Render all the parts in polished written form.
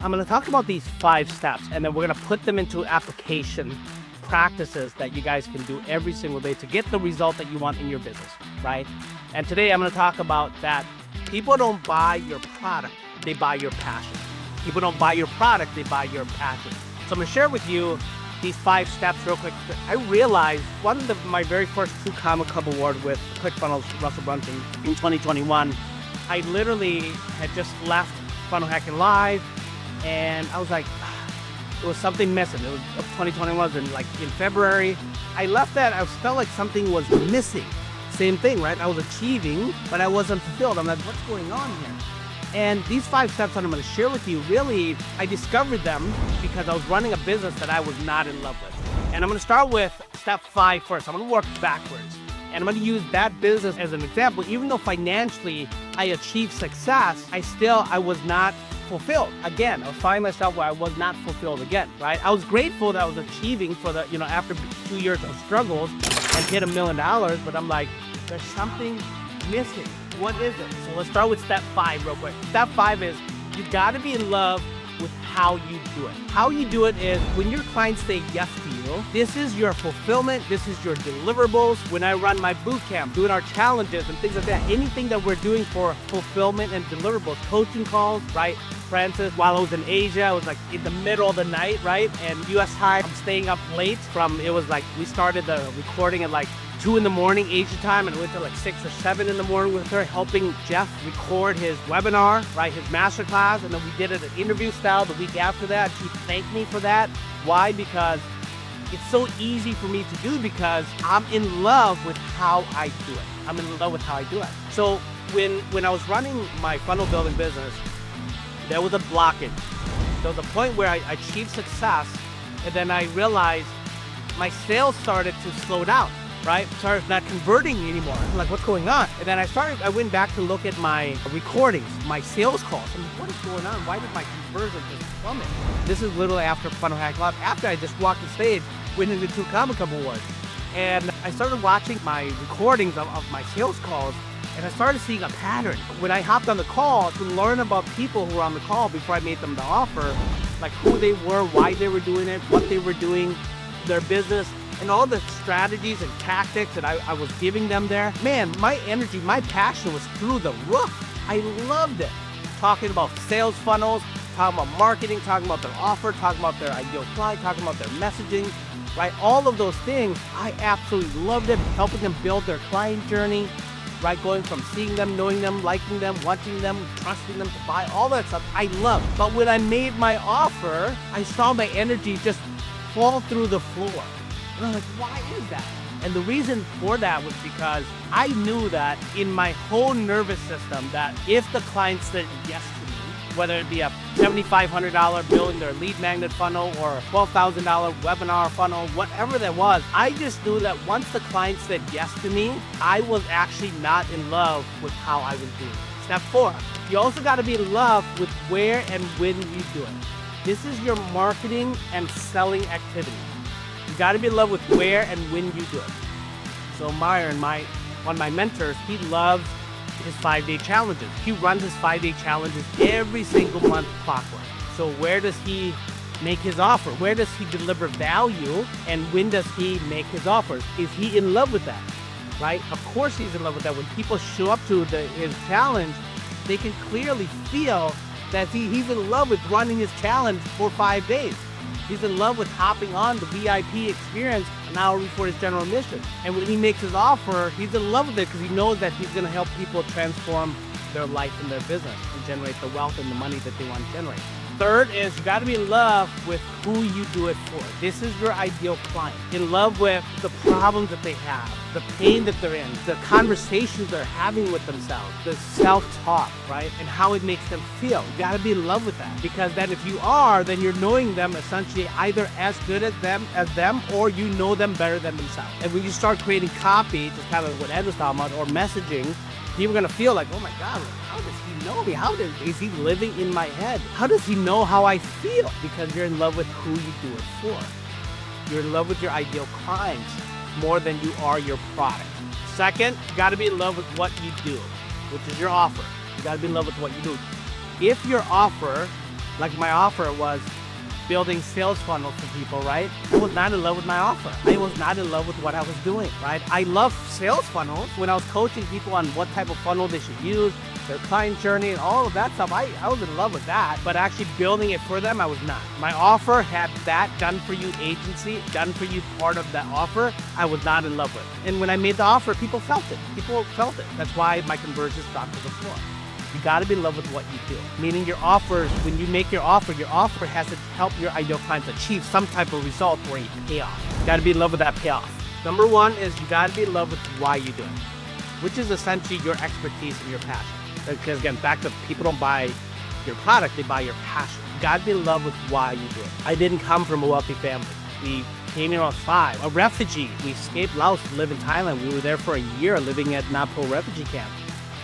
I'm going to talk about these 5 steps, and then we're going to put them into application practices that you guys can do every single day to get the result that you want in your business, right? And today I'm going to talk about that people don't buy your product, they buy your passion. People don't buy your product, they buy your passion. So I'm going to share with you these 5 steps real quick. I realized one of my very first 2 Comma Club award with ClickFunnels Russell Brunson in 2021, I literally had just left Funnel Hacking Live, and I was like, there was something missing. It was 2021, and like in February, I left that. I felt like something was missing. Same thing, right? I was achieving, but I wasn't fulfilled. I'm like, what's going on here? And these 5 steps that I'm going to share with you, really, I discovered them because I was running a business that I was not in love with. And I'm going to start with step 5 first. I'm going to work backwards. And I'm going to use that business as an example. Even though financially I achieved success, I was not fulfilled. Again, I was finding myself where I was not fulfilled again, right? I was grateful that I was achieving for the, after 2 years of struggles and hit $1 million, but I'm like, there's something missing. What is it? So let's start with step 5 real quick. Step 5 is you got to be in love with how you do it. How you do it is when your clients say yes to you, this is your fulfillment, this is your deliverables. When I run my boot camp, doing our challenges and things like that, anything that we're doing for fulfillment and deliverables, coaching calls, right? Francis, while I was in Asia, I was like in the middle of the night, right? And US time, I'm staying up late it was like, we started the recording at like 2 in the morning Asia time, and went to like 6 or 7 in the morning with her, helping Jeff record his webinar, right? His masterclass. And then we did it an interview style the week after that. She thanked me for that. Why? Because it's so easy for me to do because I'm in love with how I do it. I'm in love with how I do it. So when I was running my funnel building business, there was a blockage. There was a point where I achieved success, and then I realized my sales started to slow down, right? Started not converting anymore. I'm like, what's going on? And then I went back to look at my recordings, my sales calls. I'm like, what is going on? Why did my conversion just plummet? This is literally after Funnel Hacking Live, after I just walked the stage, winning the 2 Comma Club awards. And I started watching my recordings of my sales calls, and I started seeing a pattern. When I hopped on the call to learn about people who were on the call before I made them the offer, like who they were, why they were doing it, what they were doing, their business, and all the strategies and tactics that I was giving them there, man, my energy, my passion was through the roof. I loved it. Talking about sales funnels, talking about marketing, talking about their offer, talking about their ideal client, talking about their messaging, right? All of those things, I absolutely loved it. Helping them build their client journey, right? Going from seeing them, knowing them, liking them, wanting them, trusting them to buy, all that stuff I love. But when I made my offer, I saw my energy just fall through the floor. And I'm like, why is that? And the reason for that was because I knew that in my whole nervous system that if the client said yes to me, whether it be a $7,500 building their lead magnet funnel or a $12,000 webinar funnel, whatever that was, I just knew that once the client said yes to me, I was actually not in love with how I was doing it. Step 4, you also got to be in love with where and when you do it. This is your marketing and selling activity. You got to be in love with where and when you do it. So Myron, one of my mentors, he loves his 5-day challenges. He runs his 5-day challenges every single month clockwork. So where does he make his offer? Where does he deliver value? And when does he make his offers? Is he in love with that? Right? Of course he's in love with that. When people show up to his challenge, they can clearly feel that he's in love with running his challenge for 5 days. He's in love with hopping on the VIP experience an hour before his general admission. And when he makes his offer, he's in love with it because he knows that he's going to help people transform their life and their business and generate the wealth and the money that they want to generate. Third is you got to be in love with who you do it for. This is your ideal client. In love with the problems that they have, the pain that they're in, the conversations they're having with themselves, the self-talk, right? And how it makes them feel. You got to be in love with that, because then if you are, then you're knowing them essentially either as good as them, or you know them better than themselves. And when you start creating copy, just kind of what Ed was talking about, or messaging, people are going to feel like, oh my God, how does he know me? Is he living in my head? How does he know how I feel? Because you're in love with who you do it for. You're in love with your ideal clients more than you are your product. Second, you got to be in love with what you do, which is your offer. You got to be in love with what you do. If your offer Like my offer was building sales funnels for people, right? I was not in love with my offer. I was not in love with what I was doing, right? I love sales funnels. When I was coaching people on what type of funnel they should use, their client journey and all of that stuff, I was in love with that, but actually building it for them, I was not. My offer had that done for you agency, done for you part of that offer, I was not in love with. And when I made the offer, people felt it. People felt it. That's why my conversions dropped to the floor. You gotta be in love with what you do. Meaning your offers, when you make your offer has to help your ideal clients achieve some type of result or a payoff. You gotta be in love with that payoff. Number one is you gotta be in love with why you do it, which is essentially your expertise and your passion. Because again, back to people don't buy your product, they buy your passion. You gotta be in love with why you do it. I didn't come from a wealthy family. We came here when I was 5, a refugee. We escaped Laos to live in Thailand. We were there for a year living at Napo refugee camp.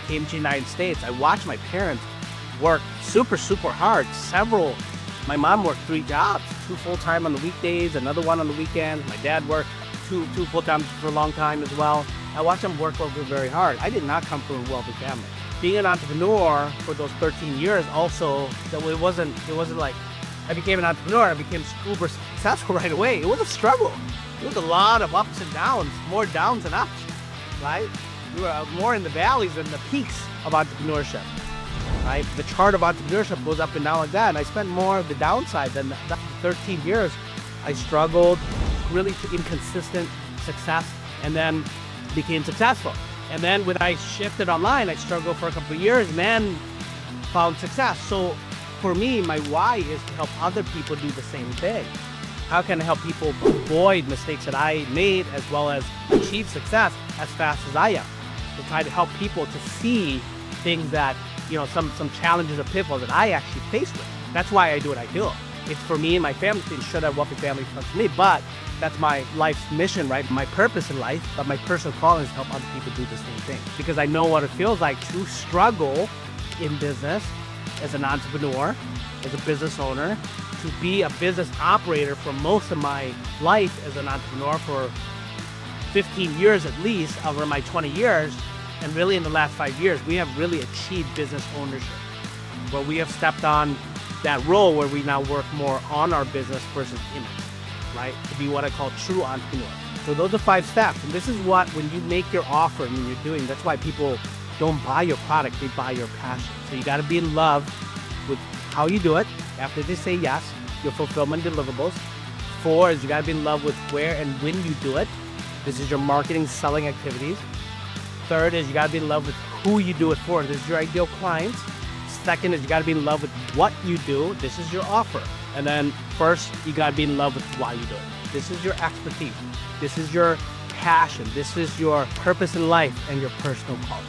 Came to the United States. I watched my parents work super hard. My mom worked 3 jobs, 2 full-time on the weekdays, another one on the weekends. My dad worked two full-time for a long time as well. I watched them work very hard. I did not come from a wealthy family. Being an entrepreneur for those 13 years also, it wasn't like I became an entrepreneur, I became uber successful right away. It was a struggle. It was a lot of ups and downs, more downs than ups, right? We were more in the valleys than the peaks of entrepreneurship, right? The chart of entrepreneurship goes up and down like that, and I spent more of the downside than the 13 years. I struggled, really inconsistent success, and then became successful. And then when I shifted online, I struggled for a couple of years and then found success. So for me, my why is to help other people do the same thing. How can I help people avoid mistakes that I made as well as achieve success as fast as I am? To try to help people to see things that, some challenges or pitfalls that I actually faced with. That's why I do what I do. It's for me and my family to ensure that wealthy family comes to me, but that's my life's mission, right? My purpose in life, but my personal calling is to help other people do the same thing. Because I know what it feels like to struggle in business as an entrepreneur, as a business owner, to be a business operator for most of my life as an entrepreneur for 15 years at least over my 20 years, and really in the last 5 years, we have really achieved business ownership, where we have stepped on that role where we now work more on our business versus in it, right? To be what I call true entrepreneur. So those are 5 steps, and this is what, when you make your offer and when you're doing, that's why people don't buy your product, they buy your passion. So you gotta be in love with how you do it. After they say yes, your fulfillment deliverables. 4 is you gotta be in love with where and when you do it. This is your marketing, selling activities. 3rd is you gotta be in love with who you do it for. This is your ideal clients. 2nd is you gotta be in love with what you do. This is your offer. And then first, you gotta be in love with why you do it. This is your expertise. This is your passion. This is your purpose in life and your personal calling.